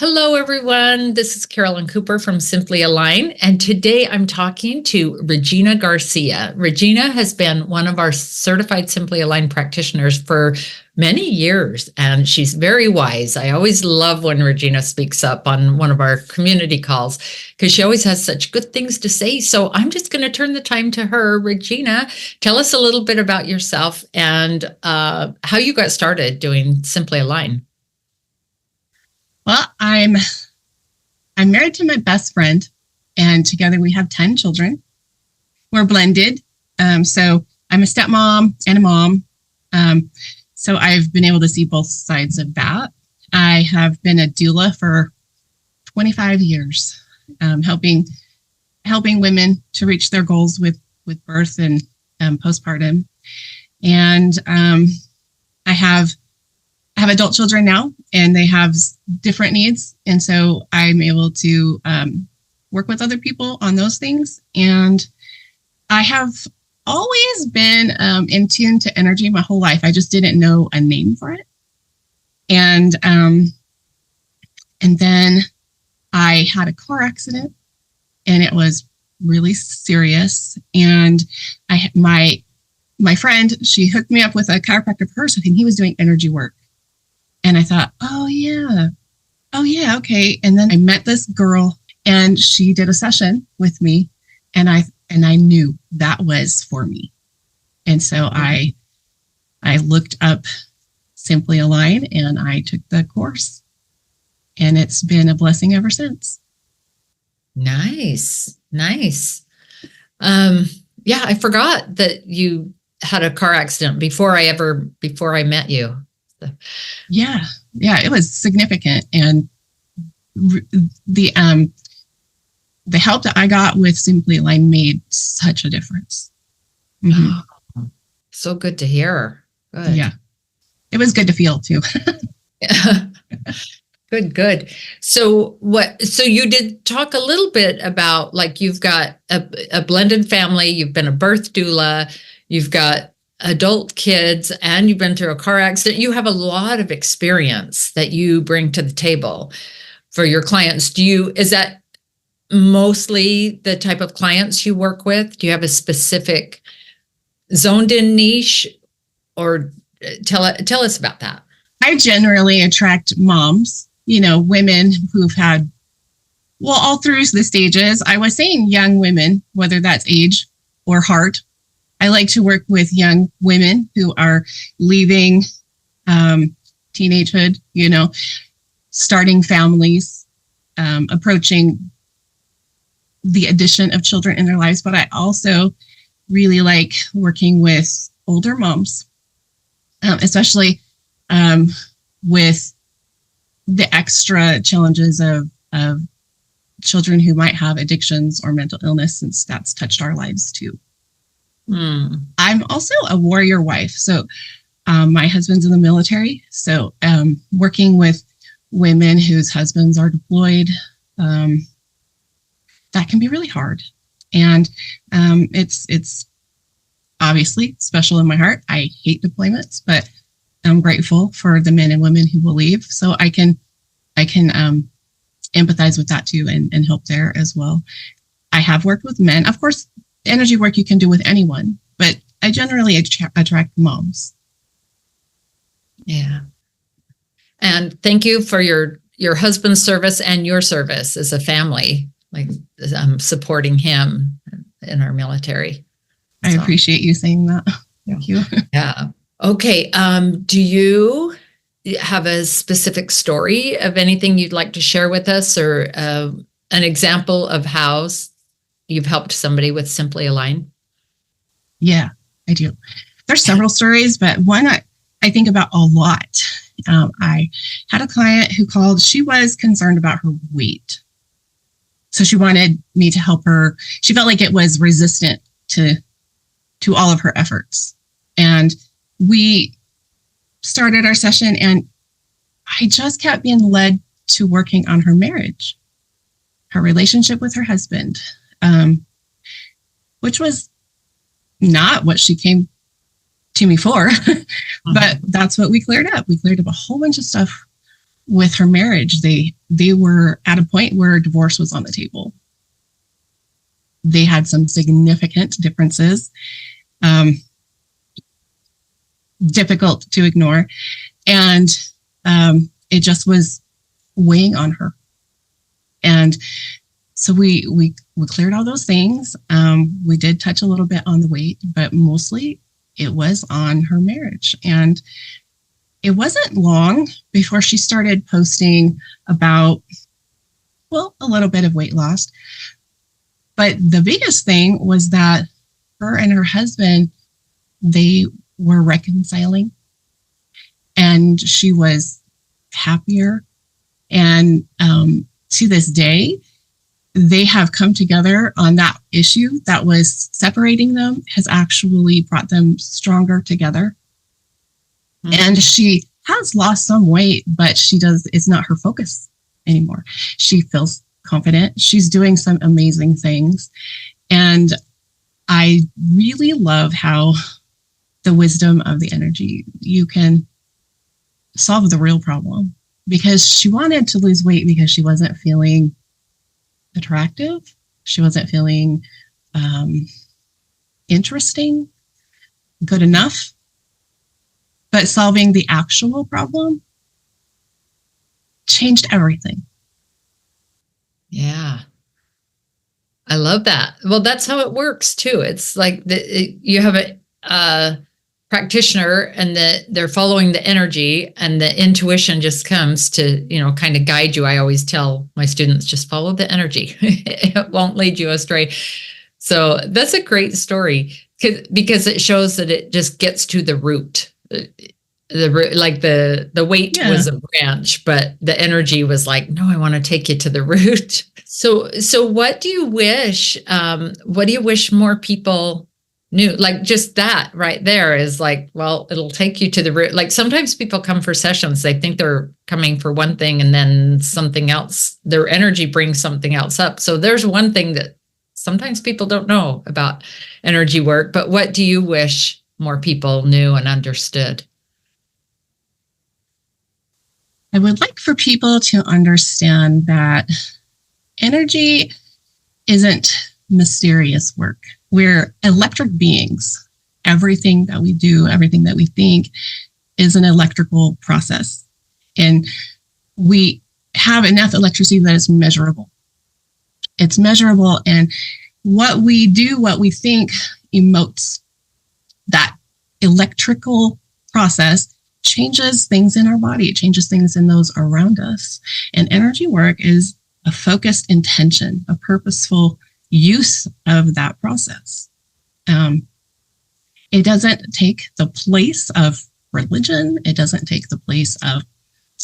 Hello, everyone. This is Carolyn Cooper from Simply Align, and today I'm talking to Regina Garcia. Regina has been one of our certified Simply Align practitioners for many years, and she's very wise. I always love when Regina speaks up on one of our community calls because she always has such good things to say. So I'm just going to turn the time to her. Regina, tell us a little bit about yourself and how you got started doing Simply Align. Well, I'm married to my best friend, and together we have 10 children. We're blended. So I'm a stepmom and a mom. So I've been able to see both sides of that. I have been a doula for 25 years, helping women to reach their goals with birth and postpartum. And I have adult children now, and they have different needs. And so I'm able to work with other people on those things. And I have always been in tune to energy my whole life. I just didn't know a name for it. And then I had a car accident, and it was really serious. And my friend, she hooked me up with a chiropractor person, and he was doing energy work. And I thought, oh yeah, okay. And then I met this girl, and she did a session with me, and I knew that was for me. And so I looked up Simply Align, and I took the course, and it's been a blessing ever since. Nice. Yeah, I forgot that you had a car accident before I met you. Yeah, it was significant. And the help that I got with Simply Align made such a difference. Mm-hmm. Oh, so good to hear. Good. Yeah, it was good to feel too. Good. So you did talk a little bit about, like, you've got a blended family, you've been a birth doula, you've got adult kids, and you've been through a car accident. You have a lot of experience that you bring to the table for your clients. Is that mostly the type of clients you work with? Do you have a specific zoned in niche, or tell us about that? I generally attract moms, women who've had, all through the stages. I was saying young women, whether that's age or heart. I like to work with young women who are leaving teenagehood, starting families, approaching the addition of children in their lives. But I also really like working with older moms, especially with the extra challenges of children who might have addictions or mental illness, since that's touched our lives too. I'm also a warrior wife. So my husband's in the military. So working with women whose husbands are deployed, that can be really hard. And it's obviously special in my heart. I hate deployments, but I'm grateful for the men and women who will leave. So I can empathize with that too, and help there as well. I have worked with men. Of course, energy work you can do with anyone, but I generally attract moms. Yeah. And thank you for your husband's service and your service as a family, like supporting him in our military. I appreciate you saying that. Thank you. Yeah. Okay. Do you have a specific story of anything you'd like to share with us, or an example of how you've helped somebody with Simply Align? Yeah, I do. There's several stories, but one I think about a lot. I had a client who called. She was concerned about her weight. So she wanted me to help her. She felt like it was resistant to all of her efforts. And we started our session, and I just kept being led to working on her marriage, her relationship with her husband, which was not what she came to me for, but that's what we cleared up. We cleared up a whole bunch of stuff with her marriage, they were at a point where divorce was on the table. They had some significant differences, difficult to ignore, and it just was weighing on her. And so we cleared all those things. We did touch a little bit on the weight, but mostly it was on her marriage. And it wasn't long before she started posting about, well, a little bit of weight loss. But the biggest thing was that her and her husband, they were reconciling, and she was happier. And to this day, they have come together on that issue that was separating them, has actually brought them stronger together. Mm-hmm. And she has lost some weight, but it's not her focus anymore. She feels confident. She's doing some amazing things. And I really love how the wisdom of the energy, you can solve the real problem, because she wanted to lose weight because she wasn't feeling attractive. She wasn't feeling interesting, good enough. But solving the actual problem changed everything. Yeah. I love that. Well, that's how it works too. It's like you have a practitioner, and they're following the energy, and the intuition just comes to, kind of guide you. I always tell my students, just follow the energy. It won't lead you astray. So that's a great story, because it shows that it just gets to the root. Like the weight was a branch, but the energy was like, no, I want to take you to the root. So what do you wish? What do you wish more people knew? Like, just that right there is like, well, it'll take you to the root. Like, sometimes people come for sessions, they think they're coming for one thing, and then something else, their energy brings something else up. So there's one thing that sometimes people don't know about energy work, but what do you wish more people knew and understood? I would like for people to understand that energy isn't mysterious work. We're electric beings. Everything that we do, everything that we think is an electrical process. And we have enough electricity that is measurable. It's measurable, and what we do, what we think, emotes. That electrical process changes things in our body. It changes things in those around us. And energy work is a focused intention, a purposeful use of that process. It doesn't take the place of religion. It doesn't take the place of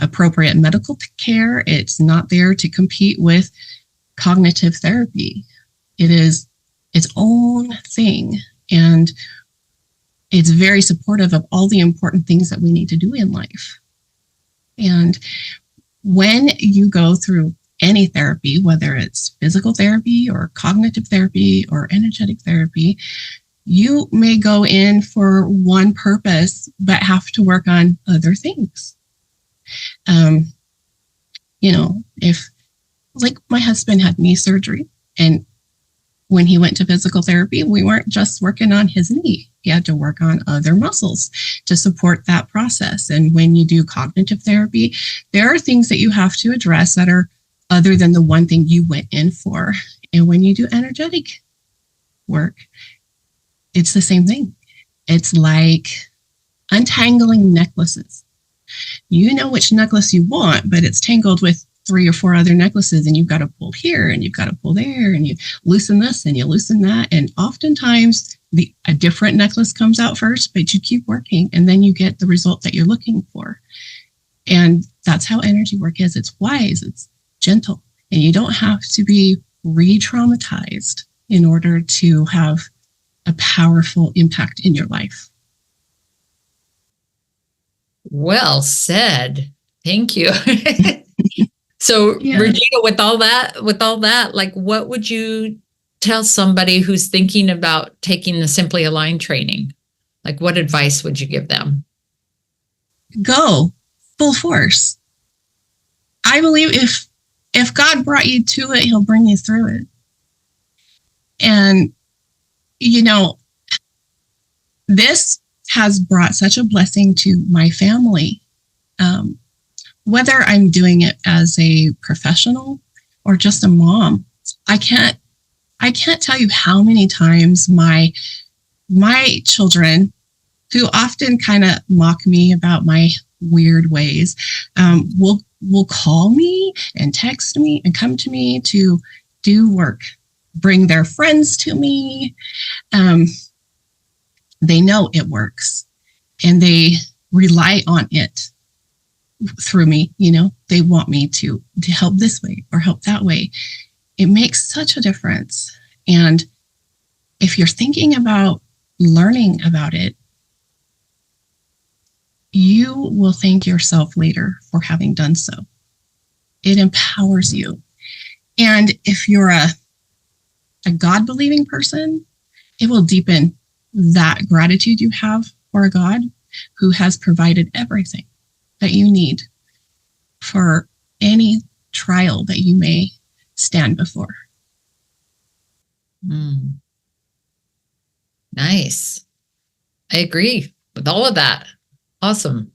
appropriate medical care. It's not there to compete with cognitive therapy. It is its own thing. And it's very supportive of all the important things that we need to do in life. And when you go through any therapy, whether it's physical therapy or cognitive therapy or energetic therapy, you may go in for one purpose, but have to work on other things. If, like, my husband had knee surgery, and when he went to physical therapy, we weren't just working on his knee. He had to work on other muscles to support that process. And when you do cognitive therapy, there are things that you have to address that are other than the one thing you went in for. And when you do energetic work, it's the same thing. It's like untangling necklaces. You know which necklace you want, but it's tangled with 3 or 4 other necklaces, and you've got to pull here and you've got to pull there, and you loosen this and you loosen that. And oftentimes a different necklace comes out first, but you keep working, and then you get the result that you're looking for. And that's how energy work is. It's wise, it's gentle, and you don't have to be re-traumatized in order to have a powerful impact in your life. Well said. Thank you. So, yeah. Regina, with all that, like, what would you tell somebody who's thinking about taking the SimplyAlign training? Like, what advice would you give them? Go full force. I believe if God brought you to it, he'll bring you through it. And, this has brought such a blessing to my family. Whether I'm doing it as a professional or just a mom, I can't tell you how many times my children, who often kind of mock me about my weird ways, will call me and text me and come to me to do work, bring their friends to me. They know it works and they rely on it through me. They want me to help this way or help that way. It makes such a difference. And if you're thinking about learning about it, you will thank yourself later for having done so. It empowers you. And if you're a God-believing person, it will deepen that gratitude you have for a God who has provided everything that you need for any trial that you may stand before. Nice. I agree with all of that. Awesome.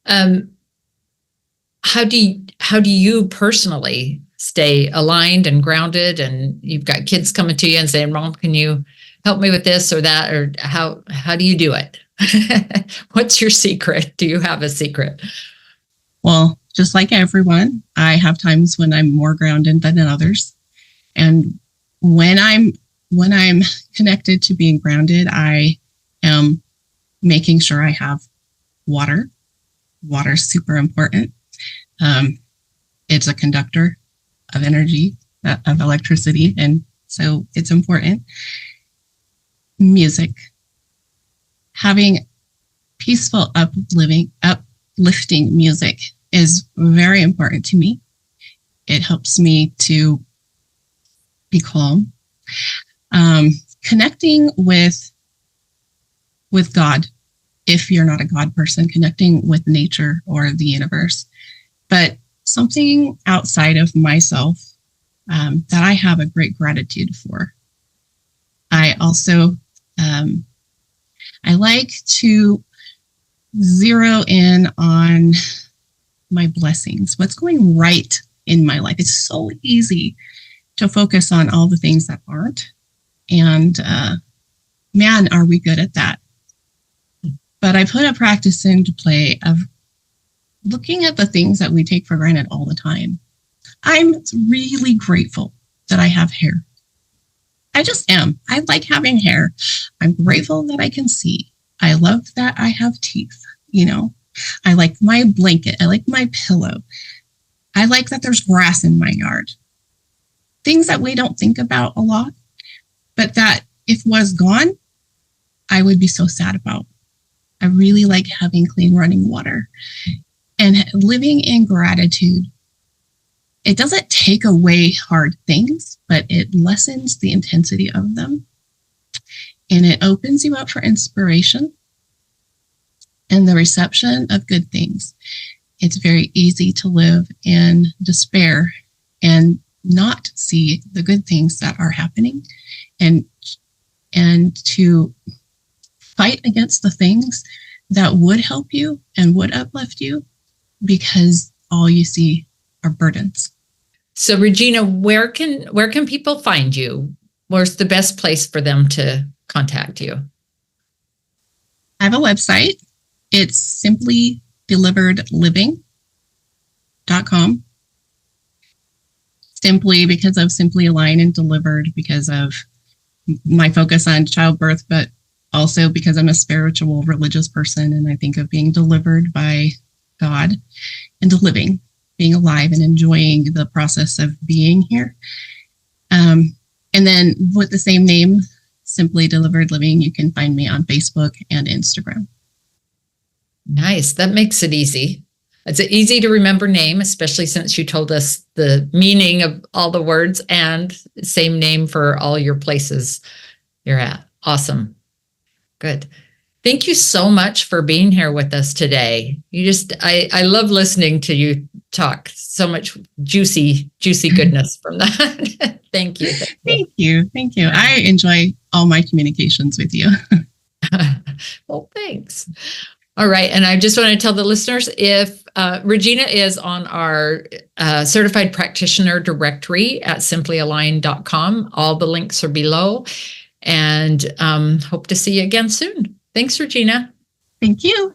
How do you personally stay aligned and grounded? And you've got kids coming to you and saying, "Mom, can you help me with this or that?" Or how do you do it? What's your secret? Do you have a secret? Well, just like everyone, I have times when I'm more grounded than others. And when I'm connected to being grounded, I am making sure I have water. Water is super important. It's a conductor of energy, of electricity, and so it's important. Music. Having peaceful, uplifting music is very important to me. It helps me to be calm. Connecting with God, if you're not a God person, connecting with nature or the universe, but something outside of myself that I have a great gratitude for. I also I like to zero in on my blessings, what's going right in my life. It's so easy to focus on all the things that aren't. And man, are we good at that. But I put a practice into play of looking at the things that we take for granted all the time. I'm really grateful that I have hair. I just am. I like having hair. I'm grateful that I can see. I love that I have teeth. I like my blanket. I like my pillow. I like that there's grass in my yard. Things that we don't think about a lot, but that if was gone, I would be so sad about. I really like having clean running water and living in gratitude. It doesn't take away hard things, but it lessens the intensity of them. And it opens you up for inspiration and the reception of good things. It's very easy to live in despair and not see the good things that are happening and to fight against the things that would help you and would uplift you because all you see are burdens. So Regina, where can people find you? Where's the best place for them to contact you? I have a website. It's simplydeliveredliving.com. Simply because of SimplyAlign and delivered because of my focus on childbirth, but also because I'm a spiritual religious person and I think of being delivered by God and living, being alive and enjoying the process of being here. And then with the same name, Simply Delivered Living, you can find me on Facebook and Instagram. Nice. That makes it easy. It's an easy to remember name, especially since you told us the meaning of all the words and same name for all your places you're at. Awesome. Good. Thank you so much for being here with us today. I love listening to you talk. So much juicy goodness from that. Thank you. Thank you. Thank you. I enjoy all my communications with you. Well, thanks. All right. And I just want to tell the listeners, if Regina is on our certified practitioner directory at simplyalign.com. All the links are below, and hope to see you again soon. Thanks, Regina. Thank you.